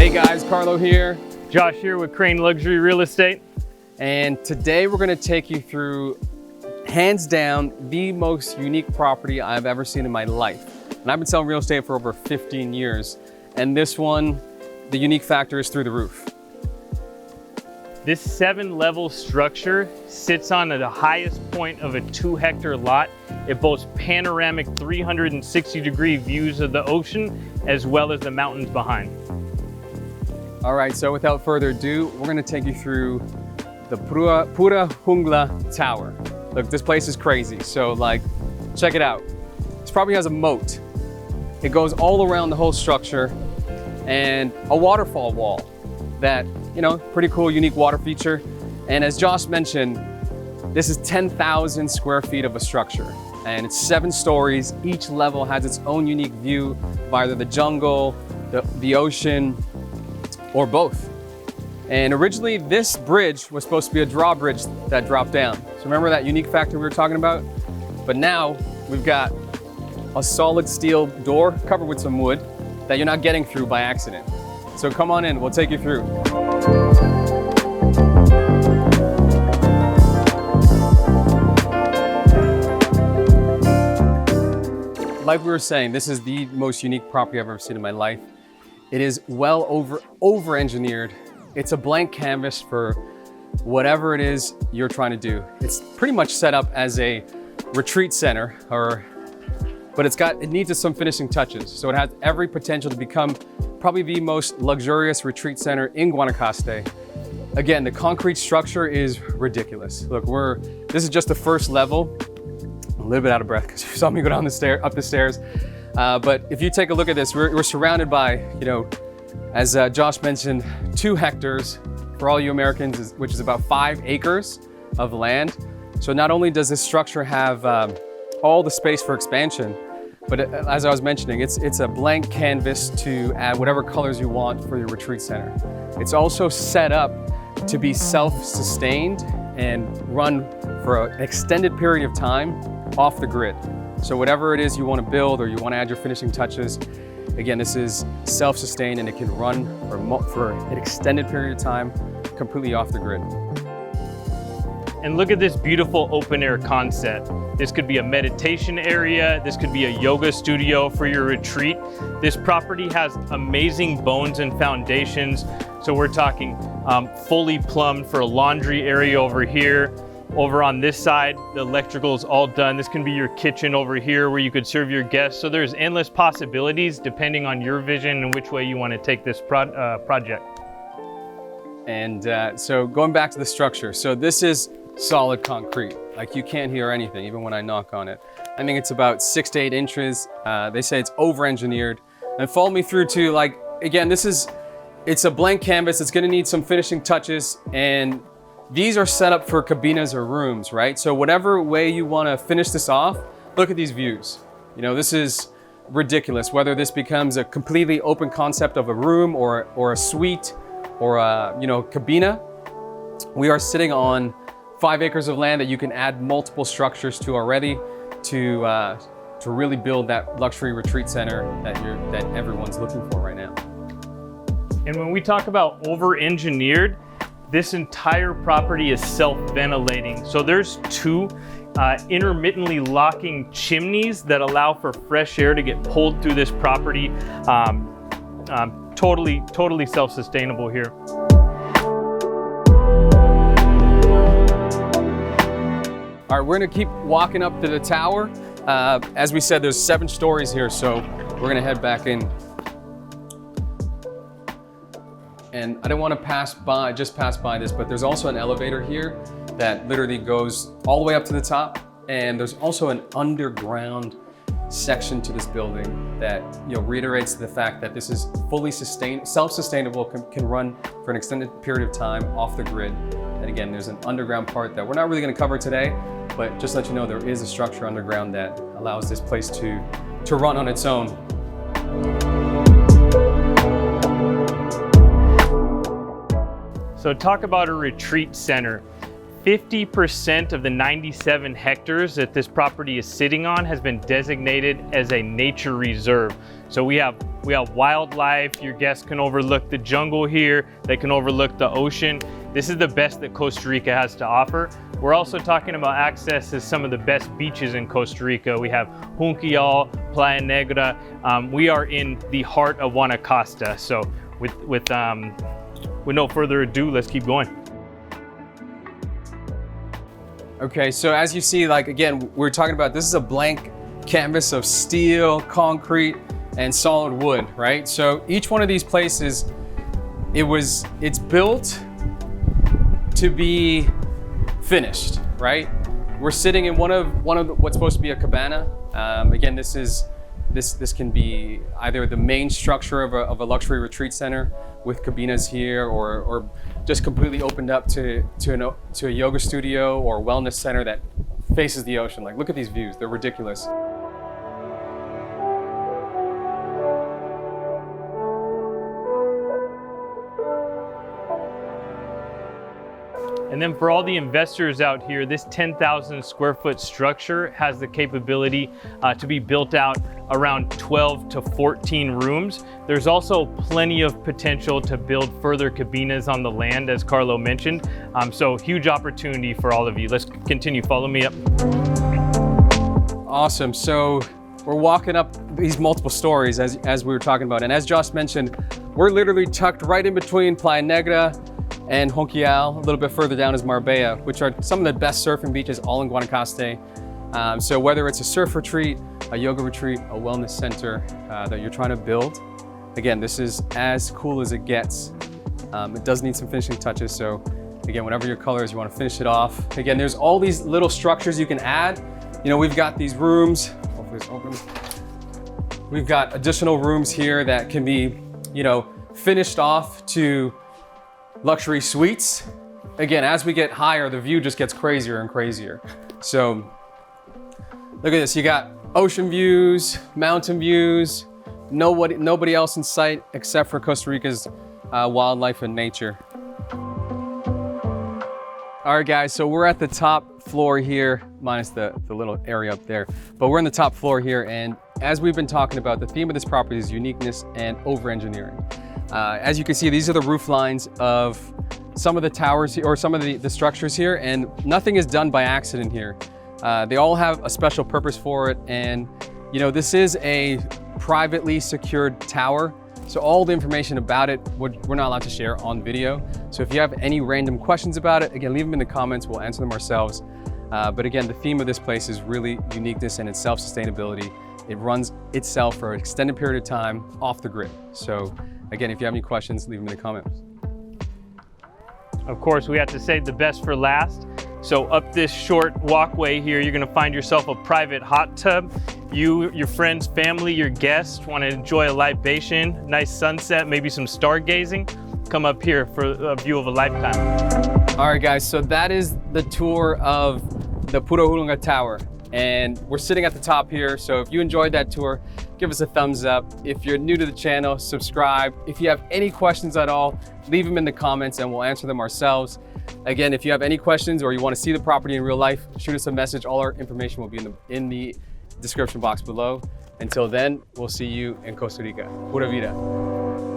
Hey guys, Carlo here. Josh here with KRAIN Luxury Real Estate. And today we're gonna take you through, hands down, the most unique property I've ever seen in my life. And I've been selling real estate for over 15 years. And this one, the unique factor is through the roof. This 7-level structure sits on the highest point of a 2-hectare lot. It boasts panoramic 360-degree views of the ocean as well as the mountains behind. All right, so without further ado, we're gonna take you through the Pura Jungla Tower. Look, this place is crazy. So like, check it out. This property has a moat. It goes all around the whole structure and a waterfall wall that, you know, pretty cool, unique water feature. And as Josh mentioned, this is 10,000 square feet of a structure and it's 7 stories. Each level has its own unique view of either the jungle, the ocean, or both. And originally this bridge was supposed to be a drawbridge that dropped down. So remember that unique factor we were talking about? But now we've got a solid steel door covered with some wood that you're not getting through by accident. So come on in, we'll take you through. Like we were saying, this is the most unique property I've ever seen in my life. It is well over-engineered. It's a blank canvas for whatever it is you're trying to do. It's pretty much set up as a retreat center, but it needs some finishing touches. So it has every potential to become probably the most luxurious retreat center in Guanacaste. Again, the concrete structure is ridiculous. Look, this is just the first level. I'm a little bit out of breath because you saw me go down up the stairs. But if you take a look at this, we're surrounded by, you know, as Josh mentioned, 2 hectares for all you Americans, which is about 5 acres of land. So not only does this structure have all the space for expansion, but as I was mentioning, it's a blank canvas to add whatever colors you want for your retreat center. It's also set up to be self-sustained and run for an extended period of time off the grid. So whatever it is you want to build or you want to add your finishing touches, again, this is self-sustained and it can run for an extended period of time, completely off the grid. And look at this beautiful open air concept. This could be a meditation area. This could be a yoga studio for your retreat. This property has amazing bones and foundations. So we're talking fully plumbed for a laundry area over here. Over on this side, the electrical is all done. This can be your kitchen over here where you could serve your guests. So there's endless possibilities depending on your vision and which way you want to take this project. And so going back to the structure. So this is solid concrete. Like you can't hear anything, even when I knock on it. I think it's about 6 to 8 inches. They say it's over-engineered. And follow me through to, like, again, it's a blank canvas. It's gonna need some finishing touches, and these are set up for cabinas or rooms, right? So whatever way you wanna finish this off, look at these views. You know, this is ridiculous. Whether this becomes a completely open concept of a room or a suite or a, you know, cabina, we are sitting on 5 acres of land that you can add multiple structures to already to really build that luxury retreat center that everyone's looking for right now. And when we talk about over-engineered, this entire property is self-ventilating. So there's 2 intermittently locking chimneys that allow for fresh air to get pulled through this property. Totally self-sustainable here. All right, we're gonna keep walking up to the tower. As we said, there's 7 stories here, so we're gonna head back in. And I don't want to just pass by this, but there's also an elevator here that literally goes all the way up to the top. And there's also an underground section to this building that, you know, reiterates the fact that this is fully self-sustainable, can run for an extended period of time off the grid. And again, there's an underground part that we're not really going to cover today, but just to let you know, there is a structure underground that allows this place to run on its own. So talk about a retreat center. 50% of the 97 hectares that this property is sitting on has been designated as a nature reserve. So we have We have wildlife. Your guests can overlook the jungle here. They can overlook the ocean. This is the best that Costa Rica has to offer. We're also talking about access to some of the best beaches in Costa Rica. We have Junquial, Playa Negra. We are in the heart of Guanacaste. So with no further ado, let's keep going. Okay, so as you see, like again, we're talking about, this is a blank canvas of steel, concrete, and solid wood, right? So each one of these places, it's built to be finished, right? We're sitting in one of what's supposed to be a cabana. Again, this can be either the main structure of a luxury retreat center with cabinas here, or just completely opened up to a yoga studio or wellness center that faces the ocean. Like, look at these views, they're ridiculous. And then for all the investors out here, this 10,000 square foot structure has the capability to be built out around 12 to 14 rooms. There's also plenty of potential to build further cabinas on the land, as Carlo mentioned. So huge opportunity for all of you. Let's continue, follow me up. Awesome, so we're walking up these multiple stories as we were talking about. And as Josh mentioned, we're literally tucked right in between Playa Negra and Junquial. A little bit further down is Marbella, which are some of the best surfing beaches all in Guanacaste. So whether it's a surf retreat, a yoga retreat, a wellness center that you're trying to build, again, this is as cool as it gets. It does need some finishing touches, so again, whatever your color is, you want to finish it off. Again, there's all these little structures you can add. You know, we've got these rooms, hopefully it's open. We've got additional rooms here that can be, you know, finished off to luxury suites. Again, as we get higher, the view just gets crazier and crazier. So look at this, you got ocean views, mountain views, nobody else in sight except for Costa Rica's wildlife and nature. All right guys, so we're at the top floor here, minus the little area up there, but we're in the top floor here, and as we've been talking about, the theme of this property is uniqueness and over-engineering. As you can see, these are the roof lines of some of the towers or some of the structures here, and nothing is done by accident here. They all have a special purpose for it, and you know, this is a privately secured tower, so all the information about it we're not allowed to share on video. So if you have any random questions about it, again, leave them in the comments, we'll answer them ourselves. But again, the theme of this place is really uniqueness and its self-sustainability. It runs itself for an extended period of time off the grid. So again, if you have any questions, leave them in the comments. Of course, we have to save the best for last. So up this short walkway here, you're gonna find yourself a private hot tub. You, your friends, family, your guests want to enjoy a libation, nice sunset, maybe some stargazing, come up here for a view of a lifetime. All right guys, so that is the tour of the Pura Jungla Tower. And we're sitting at the top here, so if you enjoyed that tour, give us a thumbs up. If you're new to the channel, subscribe. If you have any questions at all, leave them in the comments and we'll answer them ourselves. Again, if you have any questions or you want to see the property in real life, shoot us a message. All our information will be in the description box below. Until then, we'll see you in Costa Rica. Pura vida.